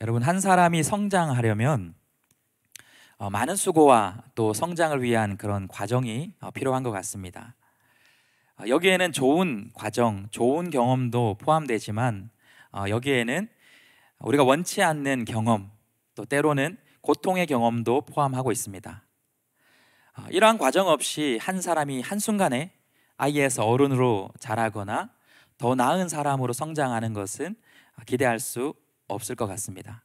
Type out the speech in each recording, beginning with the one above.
여러분, 한 사람이 성장하려면 많은 수고와 또 성장을 위한 그런 과정이 필요한 것 같습니다. 여기에는 좋은 과정, 좋은 경험도 포함되지만 여기에는 우리가 원치 않는 경험, 또 때로는 고통의 경험도 포함하고 있습니다. 이러한 과정 없이 한 사람이 한순간에 아이에서 어른으로 자라거나 더 나은 사람으로 성장하는 것은 기대할 수 없을 것 같습니다.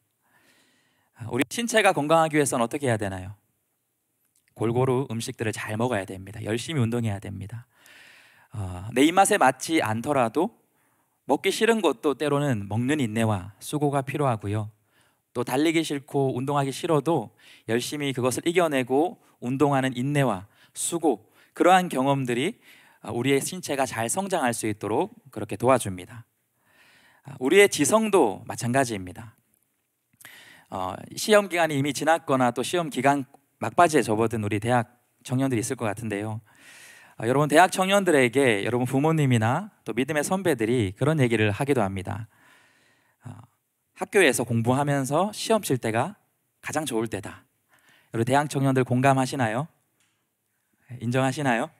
우리 신체가 건강하기 위해서는 어떻게 해야 되나요? 골고루 음식들을 잘 먹어야 됩니다. 열심히 운동해야 됩니다. 내 입맛에 맞지 않더라도 먹기 싫은 것도 때로는 먹는 인내와 수고가 필요하고요. 또 달리기 싫고 운동하기 싫어도 열심히 그것을 이겨내고 운동하는 인내와 수고, 그러한 경험들이 우리의 신체가 잘 성장할 수 있도록 그렇게 도와줍니다. 우리의 지성도 마찬가지입니다. 시험 기간이 이미 지났거나 또 시험 기간 막바지에 접어든 우리 대학 청년들이 있을 것 같은데요. 여러분, 대학 청년들에게 여러분 부모님이나 또 믿음의 선배들이 그런 얘기를 하기도 합니다. 학교에서 공부하면서 시험 칠 때가 가장 좋을 때다. 여러분, 대학 청년들 공감하시나요? 인정하시나요?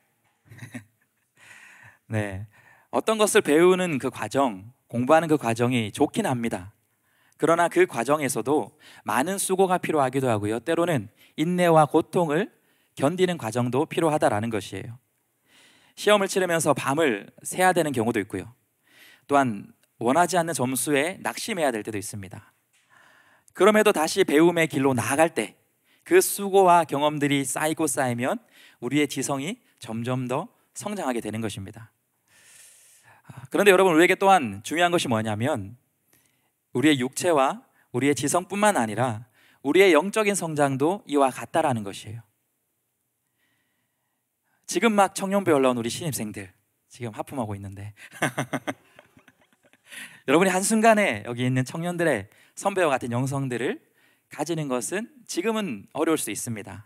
네. 어떤 것을 배우는 그 과정, 공부하는 그 과정이 좋긴 합니다. 그러나 그 과정에서도 많은 수고가 필요하기도 하고요. 때로는 인내와 고통을 견디는 과정도 필요하다라는 것이에요. 시험을 치르면서 밤을 새야 되는 경우도 있고요. 또한 원하지 않는 점수에 낙심해야 될 때도 있습니다. 그럼에도 다시 배움의 길로 나아갈 때 그 수고와 경험들이 쌓이고 쌓이면 우리의 지성이 점점 더 성장하게 되는 것입니다. 그런데 여러분, 우리에게 또한 중요한 것이 뭐냐면 우리의 육체와 우리의 지성뿐만 아니라 우리의 영적인 성장도 이와 같다라는 것이에요. 지금 막 청년부에 올라온 우리 신입생들 지금 하품하고 있는데 여러분이 한순간에 여기 있는 청년들의 선배와 같은 영성들을 가지는 것은 지금은 어려울 수 있습니다.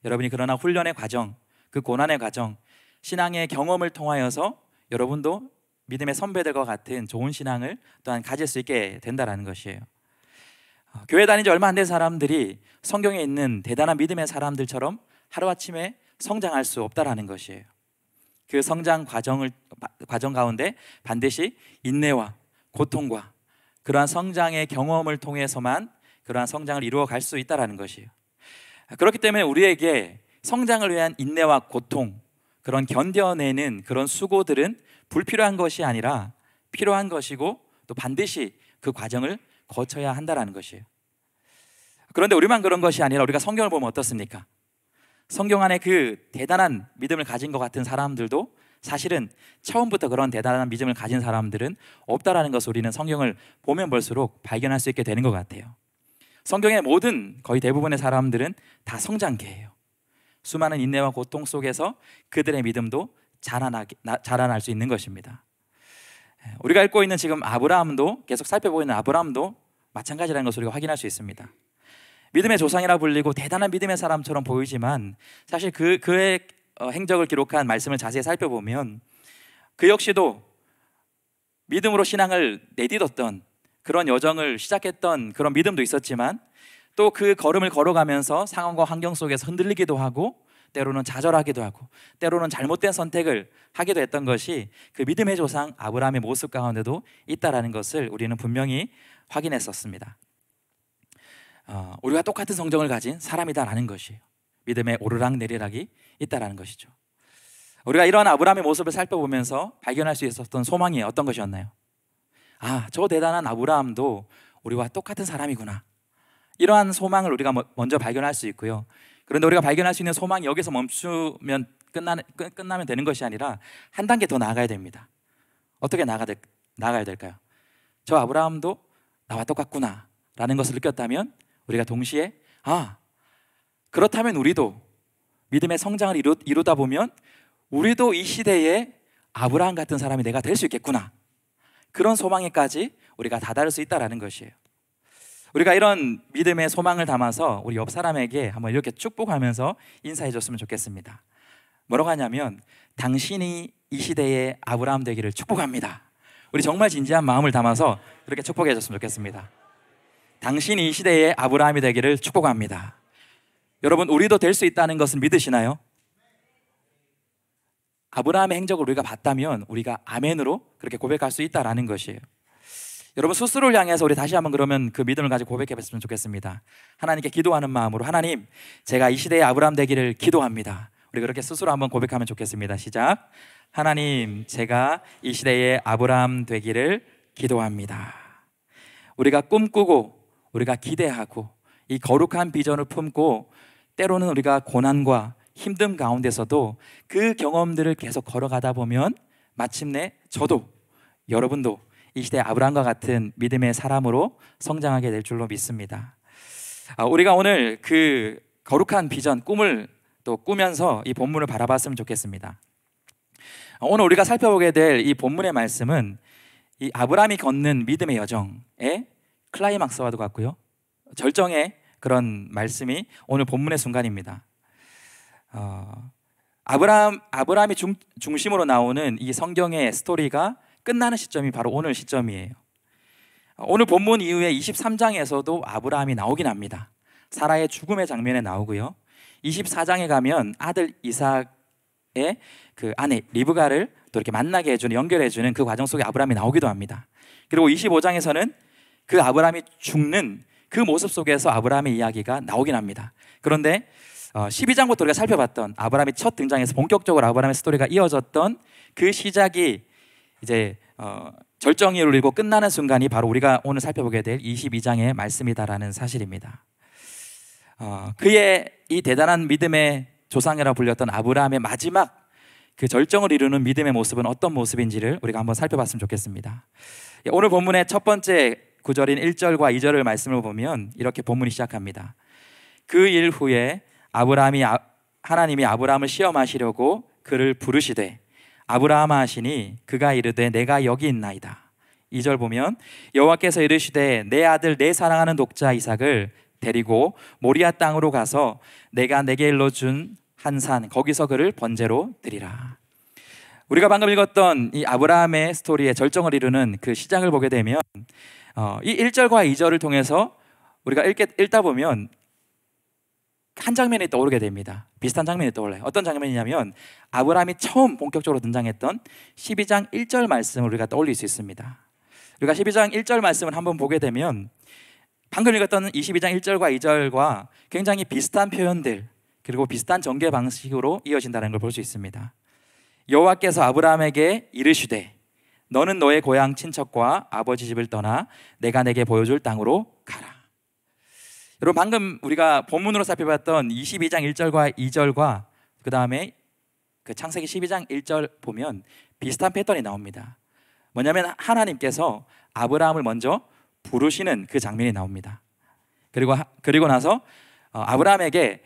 여러분이 그러나 훈련의 과정, 그 고난의 과정, 신앙의 경험을 통하여서 여러분도 믿음의 선배들과 같은 좋은 신앙을 또한 가질 수 있게 된다는 것이에요. 교회 다닌 지 얼마 안 된 사람들이 성경에 있는 대단한 믿음의 사람들처럼 하루아침에 성장할 수 없다라는 것이에요. 그 성장 과정 가운데 반드시 인내와 고통과 그러한 성장의 경험을 통해서만 그러한 성장을 이루어 갈 수 있다라는 것이에요. 그렇기 때문에 우리에게 성장을 위한 인내와 고통, 그런 견뎌내는 그런 수고들은 불필요한 것이 아니라 필요한 것이고 또 반드시 그 과정을 거쳐야 한다라는 것이에요. 그런데 우리만 그런 것이 아니라 우리가 성경을 보면 어떻습니까? 성경 안에 그 대단한 믿음을 가진 것 같은 사람들도 사실은 처음부터 그런 대단한 믿음을 가진 사람들은 없다라는 것을 우리는 성경을 보면 볼수록 발견할 수 있게 되는 것 같아요. 성경의 모든 거의 대부분의 사람들은 다 성장기예요. 수많은 인내와 고통 속에서 그들의 믿음도 자라날 수 있는 것입니다. 우리가 읽고 있는 지금 아브라함도, 계속 살펴보고 있는 아브라함도 마찬가지라는 것을 우리가 확인할 수 있습니다. 믿음의 조상이라 불리고 대단한 믿음의 사람처럼 보이지만 사실 그의 행적을 기록한 말씀을 자세히 살펴보면 그 역시도 믿음으로 신앙을 내딛었던 그런 여정을 시작했던 그런 믿음도 있었지만 또 그 걸음을 걸어가면서 상황과 환경 속에서 흔들리기도 하고 때로는 좌절하기도 하고 때로는 잘못된 선택을 하기도 했던 것이 그 믿음의 조상 아브라함의 모습 가운데도 있다라는 것을 우리는 분명히 확인했었습니다. 우리가 똑같은 성정을 가진 사람이다라는 것이에요. 믿음의 오르락내리락이 있다라는 것이죠. 우리가 이러한 아브라함의 모습을 살펴보면서 발견할 수 있었던 소망이 어떤 것이었나요? 저 대단한 아브라함도 우리와 똑같은 사람이구나. 이러한 소망을 우리가 먼저 발견할 수 있고요. 그런데 우리가 발견할 수 있는 소망이 여기서 멈추면 끝나면 되는 것이 아니라 한 단계 더 나아가야 됩니다. 어떻게 나아가야 될까요? 저 아브라함도 나와 똑같구나 라는 것을 느꼈다면 우리가 동시에 그렇다면 우리도 믿음의 성장을 이루다 보면 우리도 이 시대에 아브라함 같은 사람이 내가 될 수 있겠구나, 그런 소망에까지 우리가 다다를 수 있다는 것이에요. 우리가 이런 믿음의 소망을 담아서 우리 옆 사람에게 한번 이렇게 축복하면서 인사해 줬으면 좋겠습니다. 뭐라고 하냐면, 당신이 이 시대의 아브라함 되기를 축복합니다. 우리 정말 진지한 마음을 담아서 그렇게 축복해 줬으면 좋겠습니다. 당신이 이 시대의 아브라함이 되기를 축복합니다. 여러분, 우리도 될 수 있다는 것을 믿으시나요? 아브라함의 행적을 우리가 봤다면 우리가 아멘으로 그렇게 고백할 수 있다라는 것이에요. 여러분, 스스로를 향해서 우리 다시 한번 그러면 그 믿음을 가지고 고백해 봤으면 좋겠습니다. 하나님께 기도하는 마음으로, 하나님, 제가 이 시대의 아브라함 되기를 기도합니다. 우리 그렇게 스스로 한번 고백하면 좋겠습니다. 시작. 하나님, 제가 이 시대의 아브라함 되기를 기도합니다. 우리가 꿈꾸고 우리가 기대하고 이 거룩한 비전을 품고 때로는 우리가 고난과 힘듦 가운데서도 그 경험들을 계속 걸어가다 보면 마침내 저도, 여러분도 이 시대의 아브라함과 같은 믿음의 사람으로 성장하게 될 줄로 믿습니다. 우리가 오늘 그 거룩한 비전, 꿈을 또 꾸면서 이 본문을 바라봤으면 좋겠습니다. 오늘 우리가 살펴보게 될 이 본문의 말씀은 이 아브라함이 걷는 믿음의 여정의 클라이막스와도 같고요, 절정의 그런 말씀이 오늘 본문의 순간입니다. 아브라함이 중심으로 나오는 이 성경의 스토리가 끝나는 시점이 바로 오늘 시점이에요. 오늘 본문 이후에 23장에서도 아브라함이 나오긴 합니다. 사라의 죽음의 장면에 나오고요, 24장에 가면 아들 이삭의 그 아내 리브가를 또 이렇게 만나게 해주는, 연결해주는 그 과정 속에 아브라함이 나오기도 합니다. 그리고 25장에서는 그 아브라함이 죽는 그 모습 속에서 아브라함의 이야기가 나오긴 합니다. 그런데 12장부터 우리가 살펴봤던 아브라함이 첫 등장해서 본격적으로 아브라함의 스토리가 이어졌던 그 시작이 이제 절정이 이루리고 끝나는 순간이 바로 우리가 오늘 살펴보게 될 22장의 말씀이다라는 사실입니다. 그의 이 대단한 믿음의 조상이라 불렸던 아브라함의 마지막 그 절정을 이루는 믿음의 모습은 어떤 모습인지를 우리가 한번 살펴봤으면 좋겠습니다. 오늘 본문의 첫 번째 구절인 1절과 2절을 말씀을 보면 이렇게 본문이 시작합니다. 그 일 후에 하나님이 아브라함을 시험하시려고 그를 부르시되 아브라함아 하시니 그가 이르되 내가 여기 있나이다. 2절 보면 여호와께서 이르시되 내 아들 내 사랑하는 독자 이삭을 데리고 모리아 땅으로 가서 내가 내게 일러준 한 산 거기서 그를 번제로 드리라. 우리가 방금 읽었던 이 아브라함의 스토리의 절정을 이루는 그 시작을 보게 되면 이 1절과 2절을 통해서 우리가 읽다 보면 한 장면이 떠오르게 됩니다. 비슷한 장면이 떠올라요. 어떤 장면이냐면 아브라함이 처음 본격적으로 등장했던 12장 1절 말씀을 우리가 떠올릴 수 있습니다. 우리가 12장 1절 말씀을 한번 보게 되면 방금 읽었던 22장 1절과 2절과 굉장히 비슷한 표현들 그리고 비슷한 전개 방식으로 이어진다는 걸 볼 수 있습니다. 여호와께서 아브라함에게 이르시되 너는 너의 고향 친척과 아버지 집을 떠나 내가 내게 보여줄 땅으로 가라. 여러분, 방금 우리가 본문으로 살펴봤던 22장 1절과 2절과 그 다음에 그 창세기 12장 1절 보면 비슷한 패턴이 나옵니다. 뭐냐면 하나님께서 아브라함을 먼저 부르시는 그 장면이 나옵니다. 그리고 나서 아브라함에게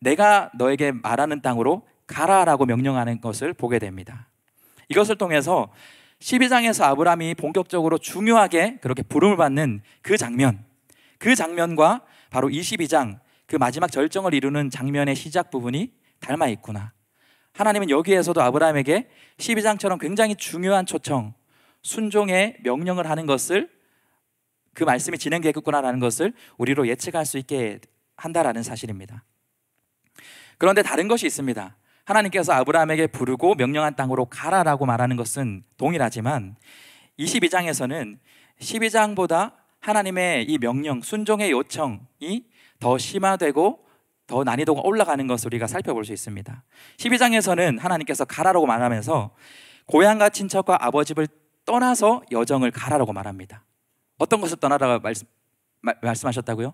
내가 너에게 말하는 땅으로 가라라고 명령하는 것을 보게 됩니다. 이것을 통해서 12장에서 아브라함이 본격적으로 중요하게 그렇게 부름을 받는 그 장면과 바로 22장 그 마지막 절정을 이루는 장면의 시작 부분이 닮아 있구나. 하나님은 여기에서도 아브라함에게 12장처럼 굉장히 중요한 초청, 순종의 명령을 하는 것을, 그 말씀이 진행되겠구나라는 것을 우리로 예측할 수 있게 한다라는 사실입니다. 그런데 다른 것이 있습니다. 하나님께서 아브라함에게 부르고 명령한 땅으로 가라라고 말하는 것은 동일하지만 22장에서는 12장보다 하나님의 이 명령, 순종의 요청이 더 심화되고 더 난이도가 올라가는 것을 우리가 살펴볼 수 있습니다. 12장에서는 하나님께서 가라라고 말하면서 고향과 친척과 아버지를 떠나서 여정을 가라라고 말합니다. 어떤 것을 떠나라고 말씀하셨다고요?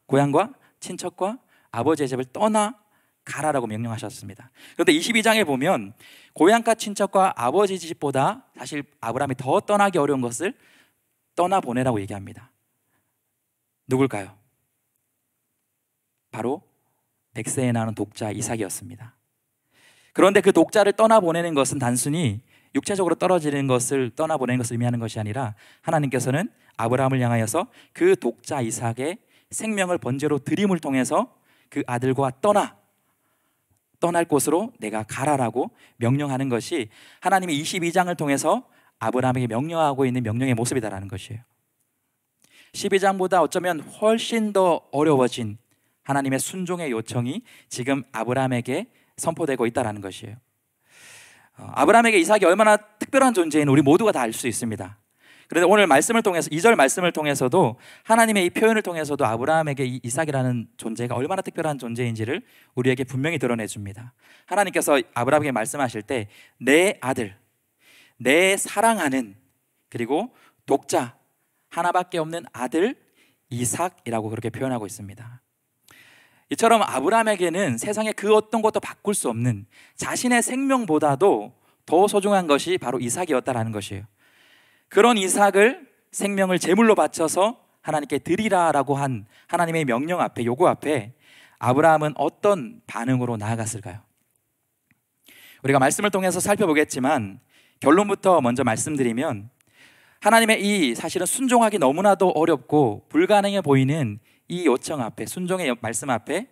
고향과 친척과 아버지의 집을 떠나 가라라고 명령하셨습니다. 그런데 22장에 보면 고향과 친척과 아버지 집보다 사실 아브라함이 더 떠나기 어려운 것을 떠나보내라고 얘기합니다. 누굴까요? 바로 백세에 나는 독자 이삭이었습니다. 그런데 그 독자를 떠나보내는 것은 단순히 육체적으로 떨어지는 것을 떠나보내는 것을 의미하는 것이 아니라 하나님께서는 아브라함을 향하여서 그 독자 이삭의 생명을 번제로 드림을 통해서 그 아들과 떠날 곳으로 내가 가라라고 명령하는 것이 하나님이 22장을 통해서 아브라함에게 명령하고 있는 명령의 모습이다라는 것이에요. 12장보다 어쩌면 훨씬 더 어려워진 하나님의 순종의 요청이 지금 아브라함에게 선포되고 있다는 것이에요. 아브라함에게 이삭이 얼마나 특별한 존재인지 우리 모두가 다 알 수 있습니다. 그런데 오늘 말씀을 통해서 2절 말씀을 통해서도 하나님의 이 표현을 통해서도 아브라함에게 이 이삭이라는 존재가 얼마나 특별한 존재인지를 우리에게 분명히 드러내 줍니다. 하나님께서 아브라함에게 말씀하실 때 내 아들, 내 사랑하는, 그리고 독자, 하나밖에 없는 아들 이삭이라고 그렇게 표현하고 있습니다. 이처럼 아브라함에게는 세상에 그 어떤 것도 바꿀 수 없는 자신의 생명보다도 더 소중한 것이 바로 이삭이었다라는 것이에요. 그런 이삭을 생명을 제물로 바쳐서 하나님께 드리라라고 한 하나님의 명령 앞에, 요구 앞에 아브라함은 어떤 반응으로 나아갔을까요? 우리가 말씀을 통해서 살펴보겠지만 결론부터 먼저 말씀드리면 하나님의 이 사실은 순종하기 너무나도 어렵고 불가능해 보이는 이 요청 앞에, 순종의 말씀 앞에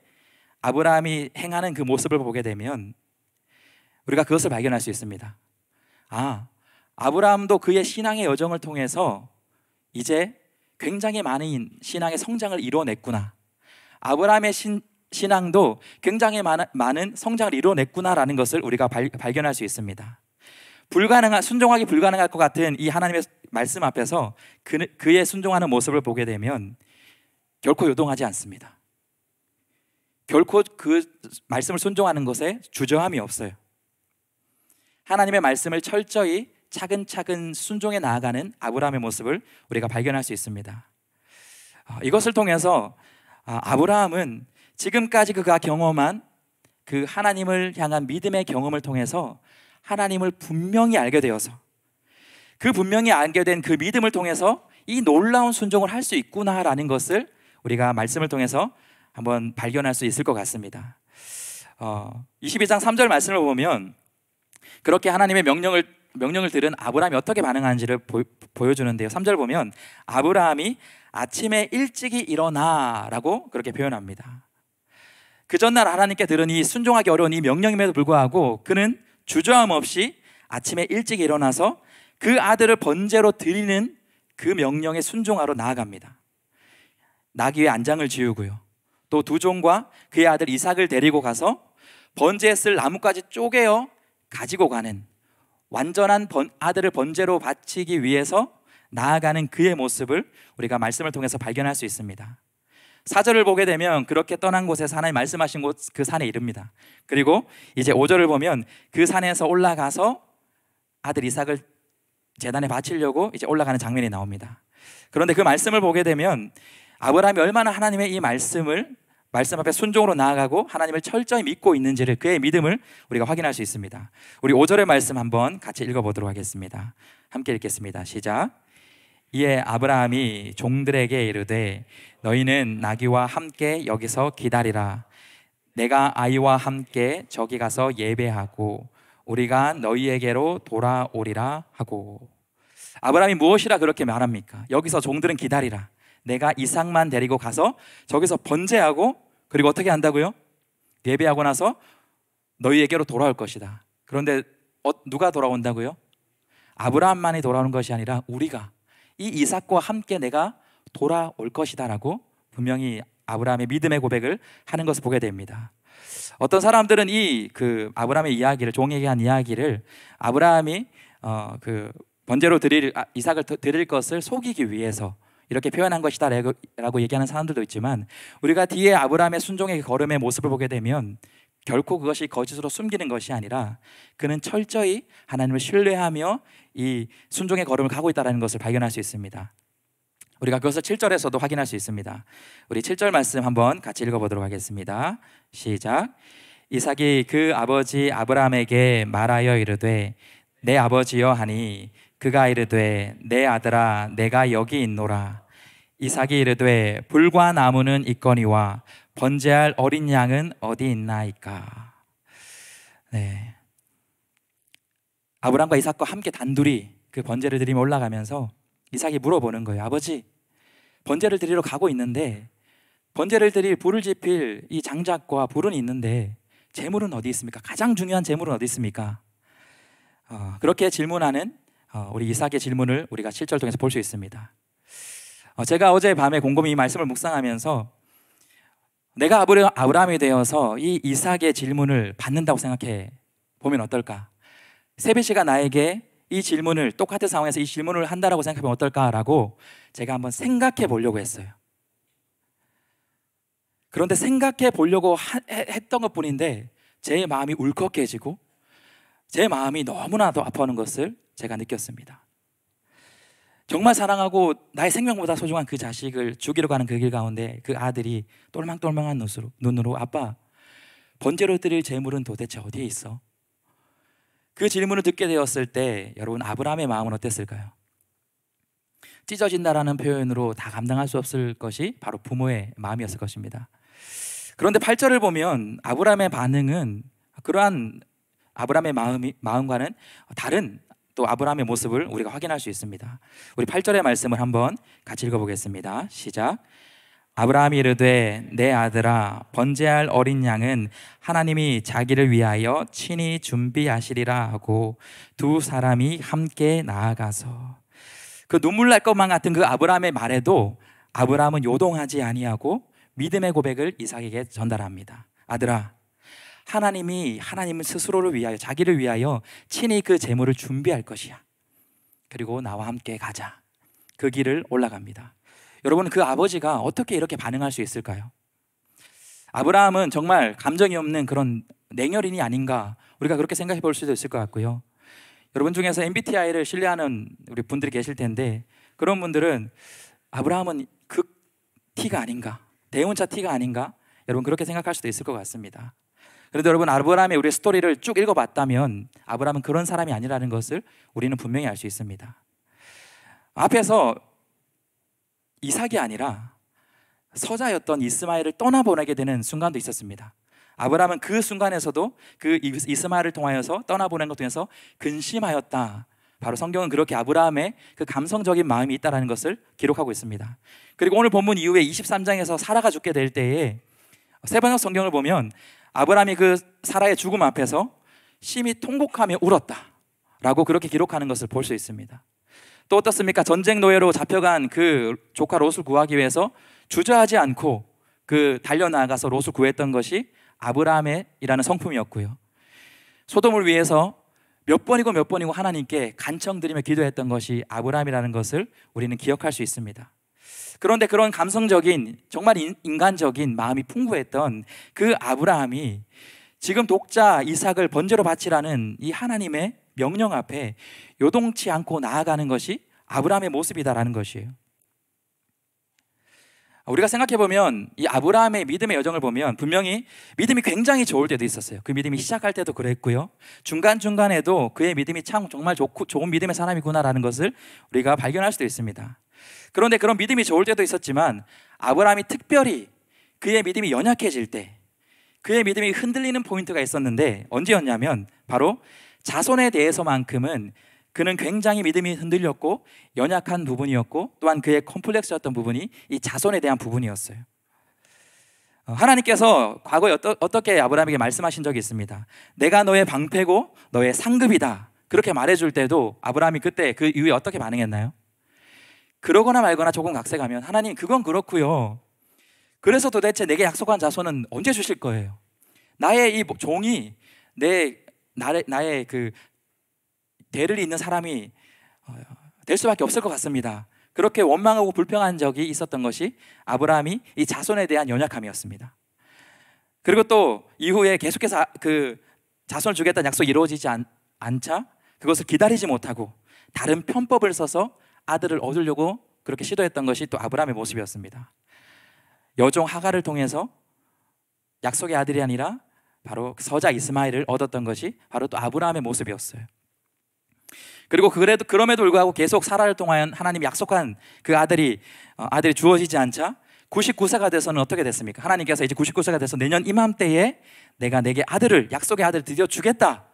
아브라함이 행하는 그 모습을 보게 되면 우리가 그것을 발견할 수 있습니다. 아브라함도 그의 신앙의 여정을 통해서 이제 굉장히 많은 신앙의 성장을 이뤄냈구나. 아브라함의 신앙도 굉장히 많은 성장을 이뤄냈구나라는 것을 우리가 발견할 수 있습니다. 순종하기 불가능할 것 같은 이 하나님의 말씀 앞에서 그의 순종하는 모습을 보게 되면 결코 요동하지 않습니다. 결코 그 말씀을 순종하는 것에 주저함이 없어요. 하나님의 말씀을 철저히 차근차근 순종해 나아가는 아브라함의 모습을 우리가 발견할 수 있습니다. 이것을 통해서 아브라함은 지금까지 그가 경험한 그 하나님을 향한 믿음의 경험을 통해서 하나님을 분명히 알게 되어서 그 분명히 알게 된 그 믿음을 통해서 이 놀라운 순종을 할 수 있구나라는 것을 우리가 말씀을 통해서 한번 발견할 수 있을 것 같습니다. 22장 3절 말씀을 보면 그렇게 하나님의 명령을 들은 아브라함이 어떻게 반응하는지를 보여주는데요. 3절 보면 아브라함이 아침에 일찍이 일어나라고 그렇게 표현합니다. 그 전날 하나님께 들은 이 순종하기 어려운 이 명령임에도 불구하고 그는 주저함 없이 아침에 일찍 일어나서 그 아들을 번제로 드리는 그 명령에 순종하러 나아갑니다. 나귀의 안장을 지우고요, 또 두 종과 그의 아들 이삭을 데리고 가서 번제에 쓸 나뭇가지 쪼개어 가지고 가는, 완전한 아들을 번제로 바치기 위해서 나아가는 그의 모습을 우리가 말씀을 통해서 발견할 수 있습니다. 4절을 보게 되면 그렇게 떠난 곳에서 하나님 말씀하신 곳 그 산에 이릅니다. 그리고 이제 5절을 보면 그 산에서 올라가서 아들 이삭을 제단에 바치려고 이제 올라가는 장면이 나옵니다. 그런데 그 말씀을 보게 되면 아브라함이 얼마나 하나님의 이 말씀 앞에 순종으로 나아가고 하나님을 철저히 믿고 있는지를, 그의 믿음을 우리가 확인할 수 있습니다. 우리 5절의 말씀 한번 같이 읽어보도록 하겠습니다. 함께 읽겠습니다. 시작. 이에 아브라함이 종들에게 이르되 너희는 나귀와 함께 여기서 기다리라. 내가 아이와 함께 저기 가서 예배하고 우리가 너희에게로 돌아오리라 하고. 아브라함이 무엇이라 그렇게 말합니까? 여기서 종들은 기다리라. 내가 이삭만 데리고 가서 저기서 번제하고, 그리고 어떻게 한다고요? 예배하고 나서 너희에게로 돌아올 것이다. 그런데 누가 돌아온다고요? 아브라함만이 돌아오는 것이 아니라 우리가, 이 이삭과 함께 내가 돌아올 것이다 라고 분명히 아브라함의 믿음의 고백을 하는 것을 보게 됩니다. 어떤 사람들은 아브라함의 이야기를, 종에게 한 이야기를 아브라함이 번제로 이삭을 드릴 것을 속이기 위해서 이렇게 표현한 것이다 라고 얘기하는 사람들도 있지만, 우리가 뒤에 아브라함의 순종의 걸음의 모습을 보게 되면 결코 그것이 거짓으로 숨기는 것이 아니라 그는 철저히 하나님을 신뢰하며 이 순종의 걸음을 가고 있다는 것을 발견할 수 있습니다. 우리가 그것을 7절에서도 확인할 수 있습니다. 우리 7절 말씀 한번 같이 읽어보도록 하겠습니다. 시작. 이삭이 그 아버지 아브라함에게 말하여 이르되 내 아버지여 하니 그가 이르되 내 아들아 내가 여기 있노라. 이삭이 이르되 불과 나무는 있거니와 번제할 어린 양은 어디 있나이까. 네. 아브라함과 이삭과 함께 단둘이 그 번제를 드리며 올라가면서 이삭이 물어보는 거예요. 아버지, 번제를 드리러 가고 있는데 번제를 드릴 불을 지필 이 장작과 불은 있는데 제물은 어디 있습니까? 가장 중요한 제물은 어디 있습니까? 그렇게 질문하는 우리 이삭의 질문을 우리가 7절 통해서 볼 수 있습니다. 제가 어제 밤에 곰곰이 이 말씀을 묵상하면서 내가 아브라함이 되어서 이 이삭의 질문을 받는다고 생각해 보면 어떨까? 세비 씨가 나에게 이 질문을, 똑같은 상황에서 이 질문을 한다라고 생각하면 어떨까라고 제가 한번 생각해 보려고 했어요. 그런데 생각해 보려고 했던 것 뿐인데 제 마음이 울컥해지고 제 마음이 너무나도 아파하는 것을 제가 느꼈습니다. 정말 사랑하고 나의 생명보다 소중한 그 자식을 죽이러 가는 그 길 가운데 그 아들이 똘망똘망한 눈으로 아빠, 번제로 드릴 재물은 도대체 어디에 있어? 그 질문을 듣게 되었을 때 여러분, 아브라함의 마음은 어땠을까요? 찢어진다라는 표현으로 다 감당할 수 없을 것이 바로 부모의 마음이었을 것입니다. 그런데 8절을 보면 아브라함의 반응은 그러한 아브라함의 마음과는 다른 또 아브라함의 모습을 우리가 확인할 수 있습니다. 우리 8절의 말씀을 한번 같이 읽어보겠습니다. 시작. 아브라함이 이르되 내 아들아, 번제할 어린 양은 하나님이 자기를 위하여 친히 준비하시리라 하고 두 사람이 함께 나아가서, 그 눈물 날 것만 같은 그 아브라함의 말에도 아브라함은 요동하지 아니하고 믿음의 고백을 이삭에게 전달합니다. 아들아, 하나님은 스스로를 위하여, 자기를 위하여 친히 그 제물을 준비할 것이야. 그리고 나와 함께 가자. 그 길을 올라갑니다. 여러분, 그 아버지가 어떻게 이렇게 반응할 수 있을까요? 아브라함은 정말 감정이 없는 그런 냉혈인이 아닌가, 우리가 그렇게 생각해 볼 수도 있을 것 같고요. 여러분 중에서 MBTI를 신뢰하는 우리 분들이 계실 텐데, 그런 분들은 아브라함은 극 T가 아닌가, 대운차 T가 아닌가, 여러분 그렇게 생각할 수도 있을 것 같습니다. 그런데 여러분, 아브라함의 우리 스토리를 쭉 읽어봤다면 아브라함은 그런 사람이 아니라는 것을 우리는 분명히 알 수 있습니다. 앞에서 이삭이 아니라 서자였던 이스마엘을 떠나보내게 되는 순간도 있었습니다. 아브라함은 그 순간에서도 그 이스마엘을 통하여서 떠나보낸 것 통해서 근심하였다. 바로 성경은 그렇게 아브라함의 그 감성적인 마음이 있다는 것을 기록하고 있습니다. 그리고 오늘 본문 이후에 23장에서 사라가 죽게 될 때에 세번역 성경을 보면 아브라함이 그 사라의 죽음 앞에서 심히 통곡하며 울었다 라고 그렇게 기록하는 것을 볼 수 있습니다. 또 어떻습니까? 전쟁 노예로 잡혀간 그 조카 롯을 구하기 위해서 주저하지 않고 그 달려나가서 롯을 구했던 것이 아브라함이라는 성품이었고요. 소돔을 위해서 몇 번이고 하나님께 간청드리며 기도했던 것이 아브라함이라는 것을 우리는 기억할 수 있습니다. 그런데 그런 감성적인, 정말 인간적인 마음이 풍부했던 그 아브라함이 지금 독자 이삭을 번제로 바치라는 이 하나님의 명령 앞에 요동치 않고 나아가는 것이 아브라함의 모습이다라는 것이에요. 우리가 생각해보면 이 아브라함의 믿음의 여정을 보면 분명히 믿음이 굉장히 좋을 때도 있었어요. 그 믿음이 시작할 때도 그랬고요, 중간중간에도 그의 믿음이 참 정말 좋은 믿음의 사람이구나라는 것을 우리가 발견할 수도 있습니다. 그런데 그런 믿음이 좋을 때도 있었지만 아브라함이 특별히 그의 믿음이 연약해질 때, 그의 믿음이 흔들리는 포인트가 있었는데 언제였냐면 바로 자손에 대해서만큼은 그는 굉장히 믿음이 흔들렸고 연약한 부분이었고, 또한 그의 컴플렉스였던 부분이 이 자손에 대한 부분이었어요. 하나님께서 과거에 어떻게 아브라함에게 말씀하신 적이 있습니다. 내가 너의 방패고 너의 상급이다, 그렇게 말해줄 때도 아브라함이 그때 그 이후에 어떻게 반응했나요? 그러거나 말거나 조금 각색하면 하나님, 그건 그렇고요, 그래서 도대체 내게 약속한 자손은 언제 주실 거예요? 나의 이 종이 나의 그 대를 잇는 사람이 될 수밖에 없을 것 같습니다. 그렇게 원망하고 불평한 적이 있었던 것이 아브라함이 이 자손에 대한 연약함이었습니다. 그리고 또 이후에 계속해서 그 자손을 주겠다는 약속이 이루어지지 않자 그것을 기다리지 못하고 다른 편법을 써서 아들을 얻으려고 그렇게 시도했던 것이 또 아브라함의 모습이었습니다. 여종 하갈을 통해서 약속의 아들이 아니라 바로 서자 이스마엘을 얻었던 것이 바로 또 아브라함의 모습이었어요. 그리고 그럼에도 불구하고 계속 사라를 통하여 하나님이 약속한 그 아들이 주어지지 않자 99세가 돼서는 어떻게 됐습니까? 하나님께서 이제 99세가 돼서 내년 이맘때에 내가 내게 약속의 아들을 드디어 주겠다,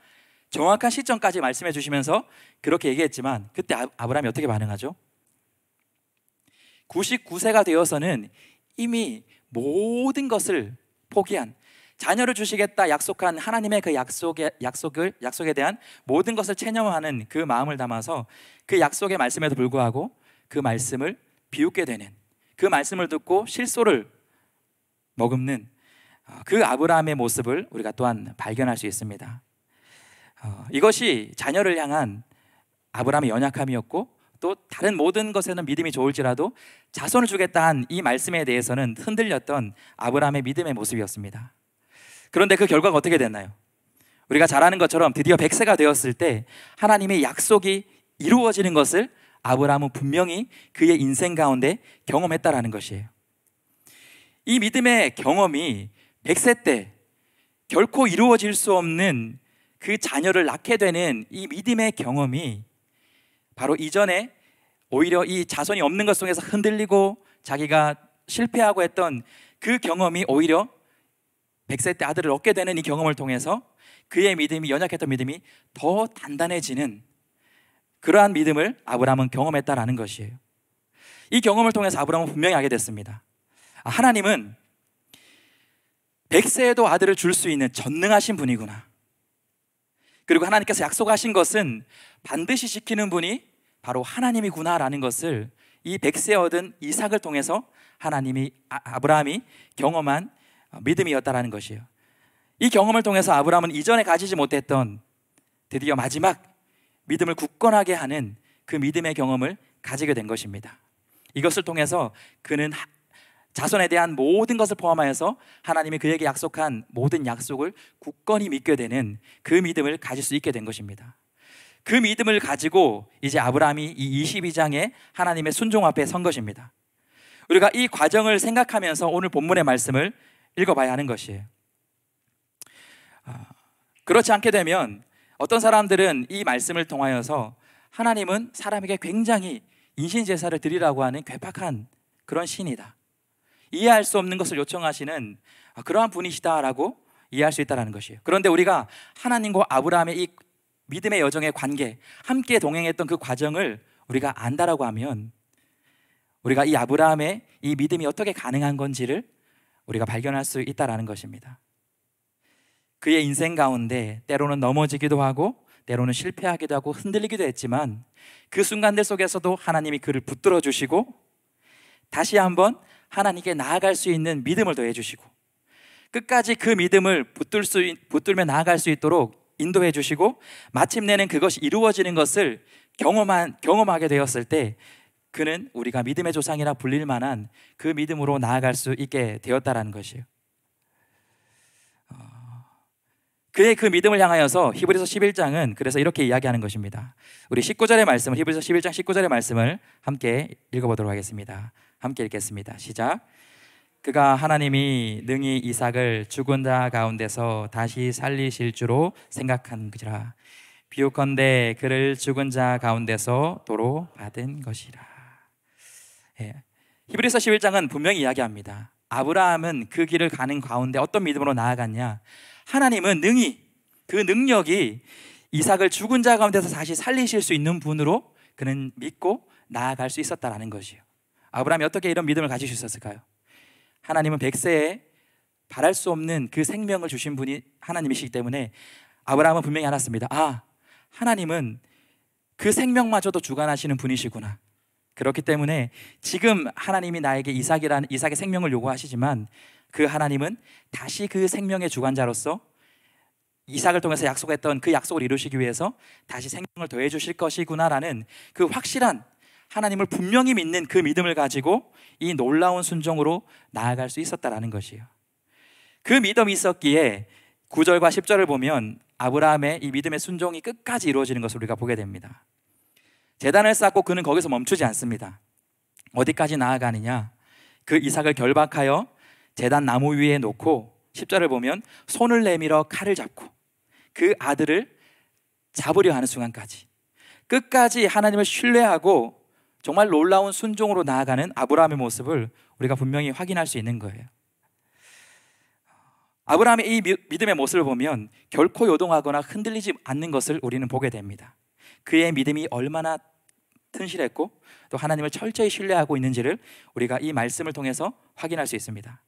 정확한 시점까지 말씀해 주시면서 그렇게 얘기했지만 그때 아브라함이 어떻게 반응하죠? 99세가 되어서는 이미 모든 것을 포기한, 자녀를 주시겠다 약속한 하나님의 그 약속에 대한 모든 것을 체념하는 그 마음을 담아서 그 약속의 말씀에도 불구하고 그 말씀을 비웃게 되는, 그 말씀을 듣고 실소를 머금는 그 아브라함의 모습을 우리가 또한 발견할 수 있습니다. 이것이 자녀를 향한 아브라함의 연약함이었고, 또 다른 모든 것에는 믿음이 좋을지라도 자손을 주겠다는 이 말씀에 대해서는 흔들렸던 아브라함의 믿음의 모습이었습니다. 그런데 그 결과가 어떻게 됐나요? 우리가 잘 아는 것처럼 드디어 100세가 되었을 때 하나님의 약속이 이루어지는 것을 아브라함은 분명히 그의 인생 가운데 경험했다라는 것이에요. 이 믿음의 경험이 100세 때 결코 이루어질 수 없는 그 자녀를 낳게 되는 이 믿음의 경험이 바로 이전에 오히려 이 자손이 없는 것 속에서 흔들리고 자기가 실패하고 했던 그 경험이 오히려 100세 때 아들을 얻게 되는 이 경험을 통해서 그의 믿음이, 연약했던 믿음이 더 단단해지는 그러한 믿음을 아브라함은 경험했다라는 것이에요. 이 경험을 통해서 아브라함은 분명히 알게 됐습니다. 하나님은 100세에도 아들을 줄 수 있는 전능하신 분이구나. 그리고 하나님께서 약속하신 것은 반드시 지키는 분이 바로 하나님이구나라는 것을 이 100세 얻은 이삭을 통해서 아브라함이 경험한 믿음이었다라는 것이에요. 이 경험을 통해서 아브라함은 이전에 가지지 못했던 드디어 마지막 믿음을 굳건하게 하는 그 믿음의 경험을 가지게 된 것입니다. 이것을 통해서 그는 자손에 대한 모든 것을 포함하여서 하나님이 그에게 약속한 모든 약속을 굳건히 믿게 되는 그 믿음을 가질 수 있게 된 것입니다. 그 믿음을 가지고 이제 아브라함이 이 22장에 하나님의 순종 앞에 선 것입니다. 우리가 이 과정을 생각하면서 오늘 본문의 말씀을 읽어봐야 하는 것이에요. 그렇지 않게 되면 어떤 사람들은 이 말씀을 통하여서 하나님은 사람에게 굉장히 인신제사를 드리라고 하는 괴팍한 그런 신이다, 이해할 수 없는 것을 요청하시는 그러한 분이시다라고 이해할 수 있다는 것이에요. 그런데 우리가 하나님과 아브라함의 이 믿음의 여정의 관계, 함께 동행했던 그 과정을 우리가 안다라고 하면 우리가 이 아브라함의 이 믿음이 어떻게 가능한 건지를 우리가 발견할 수 있다는 것입니다. 그의 인생 가운데 때로는 넘어지기도 하고 때로는 실패하기도 하고 흔들리기도 했지만 그 순간들 속에서도 하나님이 그를 붙들어 주시고 다시 한번 하나님께 나아갈 수 있는 믿음을 더해 주시고 끝까지 그 믿음을 붙들며 나아갈 수 있도록 인도해 주시고 마침내는 그것이 이루어지는 것을 경험하게 되었을 때 그는 우리가 믿음의 조상이라 불릴 만한 그 믿음으로 나아갈 수 있게 되었다라는 것이에요. 그의 그 믿음을 향하여서 히브리서 11장은 그래서 이렇게 이야기하는 것입니다. 우리 19절의 말씀을, 히브리서 11장 19절의 말씀을 함께 읽어보도록 하겠습니다. 함께 읽겠습니다. 시작. 그가 하나님이 능히 이삭을 죽은 자 가운데서 다시 살리실 줄로 생각한지라. 비유컨대 그를 죽은 자 가운데서 도로 받은 것이라. 히브리서 11장은 분명히 이야기합니다. 아브라함은 그 길을 가는 가운데 어떤 믿음으로 나아갔냐? 하나님은 능히, 그 능력이 이삭을 죽은 자 가운데서 다시 살리실 수 있는 분으로 그는 믿고 나아갈 수 있었다라는 것이에요. 아브라함이 어떻게 이런 믿음을 가질 수 있었을까요? 하나님은 100세에 바랄 수 없는 그 생명을 주신 분이 하나님이시기 때문에 아브라함은 분명히 알았습니다. 하나님은 그 생명마저도 주관하시는 분이시구나. 그렇기 때문에 지금 하나님이 나에게 이삭의 생명을 요구하시지만 그 하나님은 다시 그 생명의 주관자로서 이삭을 통해서 약속했던 그 약속을 이루시기 위해서 다시 생명을 더해 주실 것이구나라는 그 확실한 하나님을 분명히 믿는 그 믿음을 가지고 이 놀라운 순종으로 나아갈 수 있었다라는 것이에요. 그 믿음이 있었기에 9절과 10절을 보면 아브라함의 이 믿음의 순종이 끝까지 이루어지는 것을 우리가 보게 됩니다. 제단을 쌓고 그는 거기서 멈추지 않습니다. 어디까지 나아가느냐? 그 이삭을 결박하여 제단 나무 위에 놓고 10절을 보면 손을 내밀어 칼을 잡고 그 아들을 잡으려 하는 순간까지 끝까지 하나님을 신뢰하고 정말 놀라운 순종으로 나아가는 아브라함의 모습을 우리가 분명히 확인할 수 있는 거예요. 아브라함의 이 믿음의 모습을 보면 결코 요동하거나 흔들리지 않는 것을 우리는 보게 됩니다. 그의 믿음이 얼마나 튼실했고 또 하나님을 철저히 신뢰하고 있는지를 우리가 이 말씀을 통해서 확인할 수 있습니다.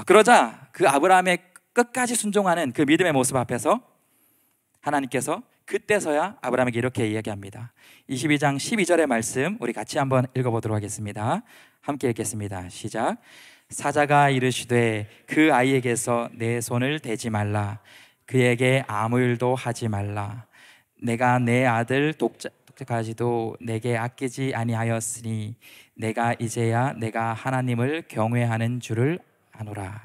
그러자 그 아브라함의 끝까지 순종하는 그 믿음의 모습 앞에서 하나님께서 그때서야 아브라함에게 이렇게 이야기합니다. 22장 12절의 말씀 우리 같이 한번 읽어보도록 하겠습니다. 함께 읽겠습니다. 시작. 사자가 이르시되 그 아이에게서 내 손을 대지 말라. 그에게 아무 일도 하지 말라. 내가 내 아들 독자까지도 내게 아끼지 아니하였으니 내가 이제야 내가 하나님을 경외하는 줄을 아노라.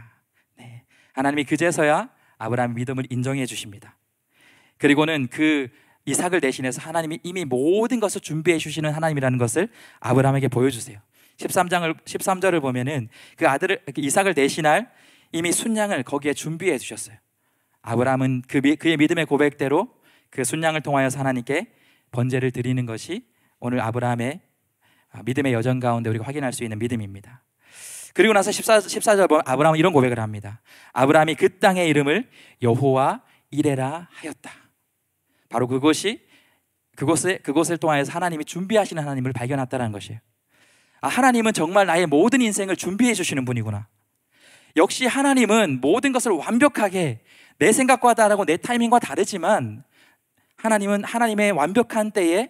네. 하나님이 그제서야 아브라함의 믿음을 인정해 주십니다. 그리고는 그 이삭을 대신해서 하나님이 이미 모든 것을 준비해 주시는 하나님이라는 것을 아브라함에게 보여주세요. 13절을 보면은 그 아들을 이삭을 대신할 이미 순양을 거기에 준비해 주셨어요. 아브라함은 그의 믿음의 고백대로 그 순양을 통하여서 하나님께 번제를 드리는 것이 오늘 아브라함의 믿음의 여정 가운데 우리가 확인할 수 있는 믿음입니다. 그리고 나서 14절 보면 아브라함은 이런 고백을 합니다. 아브라함이 그 땅의 이름을 여호와 이레라 하였다. 바로 그곳을 통하여서 하나님이 준비하시는 하나님을 발견했다는 것이에요. 하나님은 정말 나의 모든 인생을 준비해 주시는 분이구나. 역시 하나님은 모든 것을 완벽하게 내 생각과 다르고 내 타이밍과 다르지만 하나님은 하나님의 완벽한 때에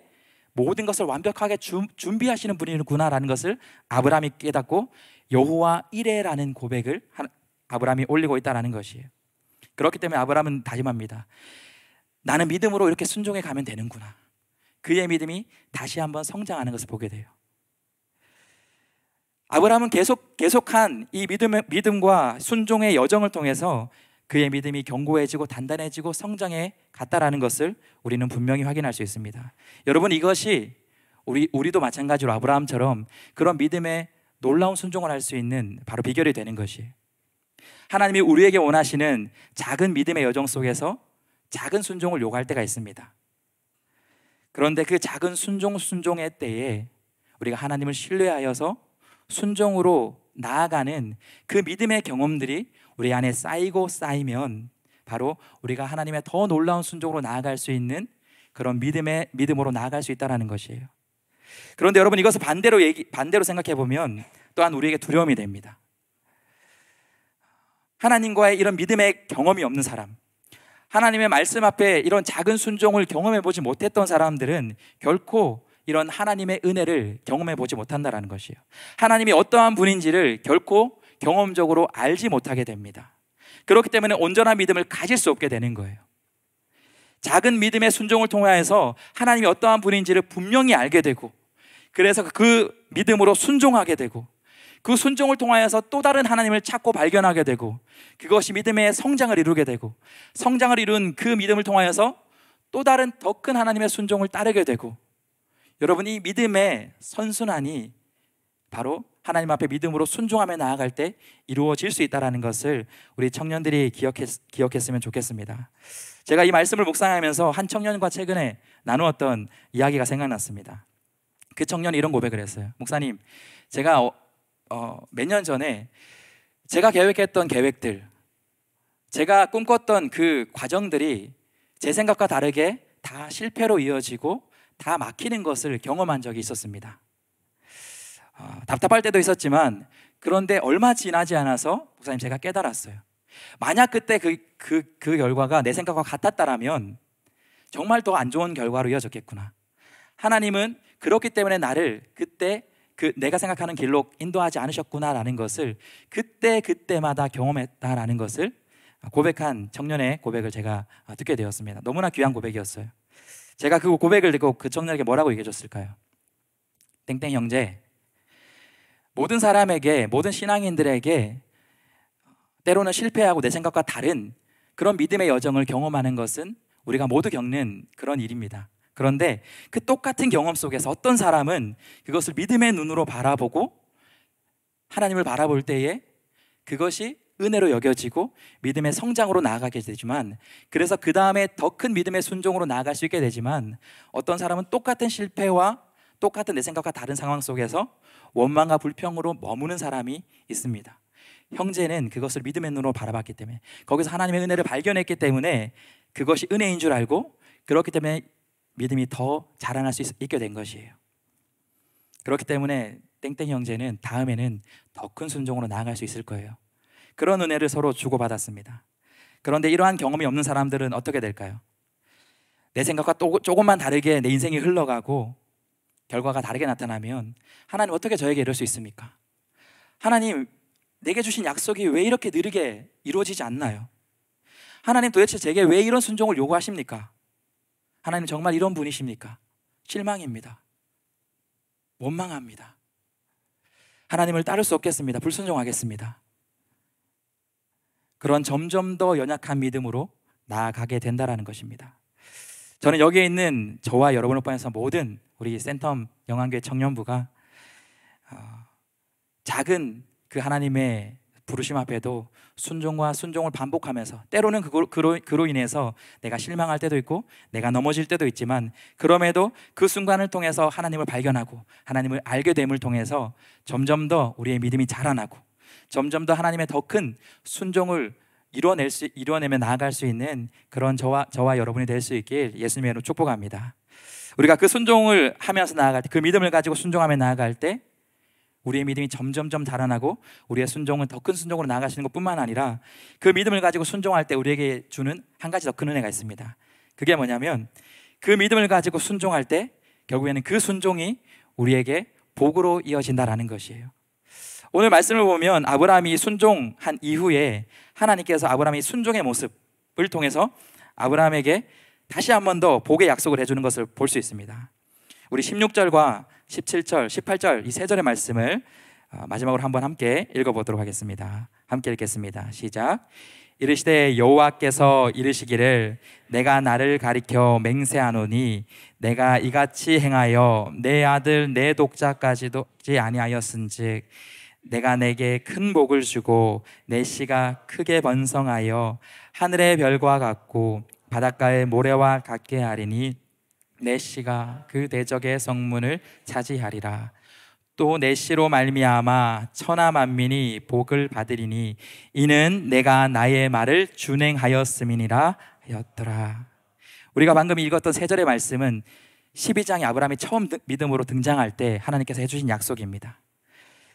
모든 것을 완벽하게 준비하시는 분이구나라는 것을 아브라함이 깨닫고 여호와 이레라는 고백을 아브라함이 올리고 있다는 것이에요. 그렇기 때문에 아브라함은 다짐합니다. 나는 믿음으로 이렇게 순종해 가면 되는구나. 그의 믿음이 다시 한번 성장하는 것을 보게 돼요. 아브라함은 계속한 이 믿음과 순종의 여정을 통해서 그의 믿음이 견고해지고 단단해지고 성장해 갔다라는 것을 우리는 분명히 확인할 수 있습니다. 여러분, 이것이 우리도 마찬가지로 아브라함처럼 그런 믿음의 놀라운 순종을 할 수 있는 바로 비결이 되는 것이에요. 하나님이 우리에게 원하시는 작은 믿음의 여정 속에서 작은 순종을 요구할 때가 있습니다. 그런데 그 작은 순종의 때에 우리가 하나님을 신뢰하여서 순종으로 나아가는 그 믿음의 경험들이 우리 안에 쌓이고 쌓이면 바로 우리가 하나님의 더 놀라운 순종으로 나아갈 수 있는 그런 믿음으로 나아갈 수 있다는 것이에요. 그런데 여러분, 이것을 반대로 생각해 보면 또한 우리에게 두려움이 됩니다. 하나님과의 이런 믿음의 경험이 없는 사람, 하나님의 말씀 앞에 이런 작은 순종을 경험해 보지 못했던 사람들은 결코 이런 하나님의 은혜를 경험해 보지 못한다는 것이에요. 하나님이 어떠한 분인지를 결코 경험적으로 알지 못하게 됩니다. 그렇기 때문에 온전한 믿음을 가질 수 없게 되는 거예요. 작은 믿음의 순종을 통하여서 하나님이 어떠한 분인지를 분명히 알게 되고, 그래서 그 믿음으로 순종하게 되고, 그 순종을 통하여서 또 다른 하나님을 찾고 발견하게 되고, 그것이 믿음의 성장을 이루게 되고, 성장을 이룬 그 믿음을 통하여서 또 다른 더 큰 하나님의 순종을 따르게 되고, 여러분, 이 믿음의 선순환이 바로 하나님 앞에 믿음으로 순종하며 나아갈 때 이루어질 수 있다는 것을 우리 청년들이 기억했으면 좋겠습니다. 제가 이 말씀을 묵상하면서 한 청년과 최근에 나누었던 이야기가 생각났습니다. 그 청년이 이런 고백을 했어요. 목사님, 제가 몇 년 전에 제가 계획했던 계획들, 제가 꿈꿨던 그 과정들이 제 생각과 다르게 다 실패로 이어지고 다 막히는 것을 경험한 적이 있었습니다. 답답할 때도 있었지만, 그런데 얼마 지나지 않아서 목사님, 제가 깨달았어요. 만약 그때 그 결과가 내 생각과 같았다라면 정말 더 안 좋은 결과로 이어졌겠구나. 하나님은 그렇기 때문에 나를 그때 내가 생각하는 길로 인도하지 않으셨구나라는 것을 그때마다 경험했다라는 것을 고백한 청년의 고백을 제가 듣게 되었습니다. 너무나 귀한 고백이었어요. 제가 그 고백을 듣고 그 청년에게 뭐라고 얘기해 줬을까요? 땡땡 형제, 모든 사람에게, 모든 신앙인들에게 때로는 실패하고 내 생각과 다른 그런 믿음의 여정을 경험하는 것은 우리가 모두 겪는 그런 일입니다. 그런데 그 똑같은 경험 속에서 어떤 사람은 그것을 믿음의 눈으로 바라보고 하나님을 바라볼 때에 그것이 은혜로 여겨지고 믿음의 성장으로 나아가게 되지만, 그래서 그 다음에 더 큰 믿음의 순종으로 나아갈 수 있게 되지만, 어떤 사람은 똑같은 실패와 똑같은 내 생각과 다른 상황 속에서 원망과 불평으로 머무는 사람이 있습니다. 형제는 그것을 믿음의 눈으로 바라봤기 때문에, 거기서 하나님의 은혜를 발견했기 때문에 그것이 은혜인 줄 알고, 그렇기 때문에 믿음이 더 자라날 수 있게 된 것이에요. 그렇기 때문에 땡땡 형제는 다음에는 더 큰 순종으로 나아갈 수 있을 거예요. 그런 은혜를 서로 주고받았습니다. 그런데 이러한 경험이 없는 사람들은 어떻게 될까요? 내 생각과 또 조금만 다르게 내 인생이 흘러가고 결과가 다르게 나타나면 하나님 어떻게 저에게 이럴 수 있습니까? 하나님 내게 주신 약속이 왜 이렇게 느리게 이루어지지 않나요? 하나님 도대체 제게 왜 이런 순종을 요구하십니까? 하나님 정말 이런 분이십니까? 실망입니다. 원망합니다. 하나님을 따를 수 없겠습니다. 불순종하겠습니다. 그런 점점 더 연약한 믿음으로 나아가게 된다는 것입니다. 저는 여기에 있는 저와 여러분을 포함해서 모든 우리 센텀 영안교회 청년부가 작은 그 하나님의 부르심 앞에도 순종과 순종을 반복하면서 때로는 그로 인해서 내가 실망할 때도 있고 내가 넘어질 때도 있지만, 그럼에도 그 순간을 통해서 하나님을 발견하고 하나님을 알게 됨을 통해서 점점 더 우리의 믿음이 자라나고 점점 더 하나님의 더 큰 순종을 이뤄내며 나아갈 수 있는 그런 저와 여러분이 될 수 있길 예수님의 이름으로 축복합니다. 우리가 그 순종을 하면서 나아갈 때, 그 믿음을 가지고 순종하며 나아갈 때 우리의 믿음이 점점점 자라나고 우리의 순종은 더 큰 순종으로 나아가시는 것뿐만 아니라 그 믿음을 가지고 순종할 때 우리에게 주는 한 가지 더 큰 은혜가 있습니다. 그게 뭐냐면 그 믿음을 가지고 순종할 때 결국에는 그 순종이 우리에게 복으로 이어진다라는 것이에요. 오늘 말씀을 보면 아브라함이 순종한 이후에 하나님께서 아브라함이 순종의 모습을 통해서 아브라함에게 다시 한 번 더 복의 약속을 해주는 것을 볼 수 있습니다. 우리 16절과 17절, 18절 이 세 절의 말씀을 마지막으로 한번 함께 읽어보도록 하겠습니다. 함께 읽겠습니다. 시작. 이르시되 여호와께서 이르시기를 내가 나를 가리켜 맹세하노니 내가 이같이 행하여 내 아들 내 독자까지도 아니하였은즉 내가 내게 큰 복을 주고 내 씨가 크게 번성하여 하늘의 별과 같고 바닷가의 모래와 같게 하리니 내 씨가 그 대적의 성문을 차지하리라. 또 내 씨로 말미암아 천하 만민이 복을 받으리니 이는 내가 나의 말을 준행하였음이니라 하였더라. 우리가 방금 읽었던 세 절의 말씀은 12장에 아브라함이 처음 믿음으로 등장할 때 하나님께서 해주신 약속입니다.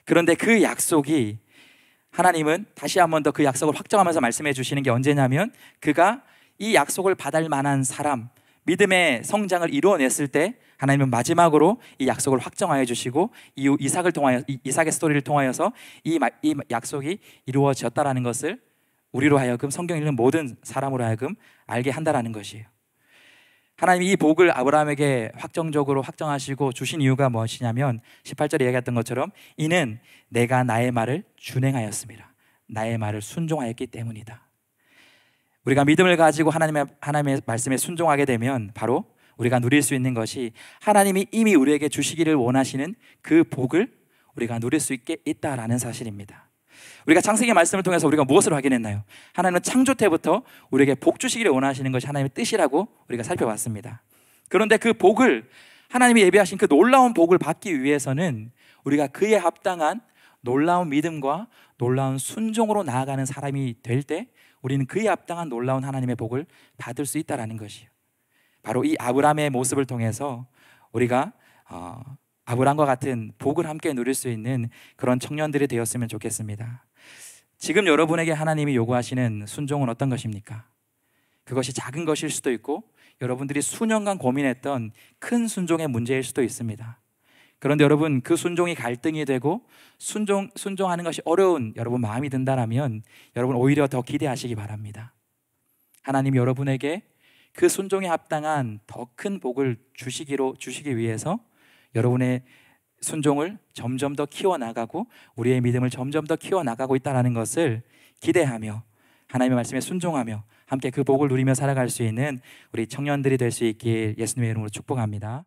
그런데 그 약속이 하나님은 다시 한 번 더 그 약속을 확정하면서 말씀해 주시는 게 언제냐면 그가 이 약속을 받을 만한 사람, 믿음의 성장을 이루어냈을 때 하나님은 마지막으로 이 약속을 확정하여 주시고 이후 이삭의 스토리를 통하여서 이 약속이 이루어졌다라는 것을 우리로 하여금 성경 읽는 모든 사람으로 하여금 알게 한다라는 것이에요. 하나님이 이 복을 아브라함에게 확정적으로 확정하시고 주신 이유가 무엇이냐면 18절에 얘기했던 것처럼 이는 내가 나의 말을 준행하였습니다. 나의 말을 순종하였기 때문이다. 우리가 믿음을 가지고 하나님의 말씀에 순종하게 되면 바로 우리가 누릴 수 있는 것이 하나님이 이미 우리에게 주시기를 원하시는 그 복을 우리가 누릴 수 있다라는 사실입니다. 우리가 창세기 말씀을 통해서 우리가 무엇을 확인했나요? 하나님은 창조 때부터 우리에게 복 주시기를 원하시는 것이 하나님의 뜻이라고 우리가 살펴봤습니다. 그런데 그 복을, 하나님이 예비하신 그 놀라운 복을 받기 위해서는 우리가 그에 합당한 놀라운 믿음과 놀라운 순종으로 나아가는 사람이 될 때 우리는 그에 합당한 놀라운 하나님의 복을 받을 수 있다는 것이에요. 바로 이 아브라함의 모습을 통해서 우리가 아브라함과 같은 복을 함께 누릴 수 있는 그런 청년들이 되었으면 좋겠습니다. 지금 여러분에게 하나님이 요구하시는 순종은 어떤 것입니까? 그것이 작은 것일 수도 있고 여러분들이 수년간 고민했던 큰 순종의 문제일 수도 있습니다. 그런데 여러분, 그 순종이 갈등이 되고 순종하는 것이 어려운 여러분 마음이 든다라면 여러분 오히려 더 기대하시기 바랍니다. 하나님이 여러분에게 그 순종에 합당한 더 큰 복을 주시기 위해서 여러분의 순종을 점점 더 키워나가고 우리의 믿음을 점점 더 키워나가고 있다는 것을 기대하며 하나님의 말씀에 순종하며 함께 그 복을 누리며 살아갈 수 있는 우리 청년들이 될 수 있길 예수님의 이름으로 축복합니다.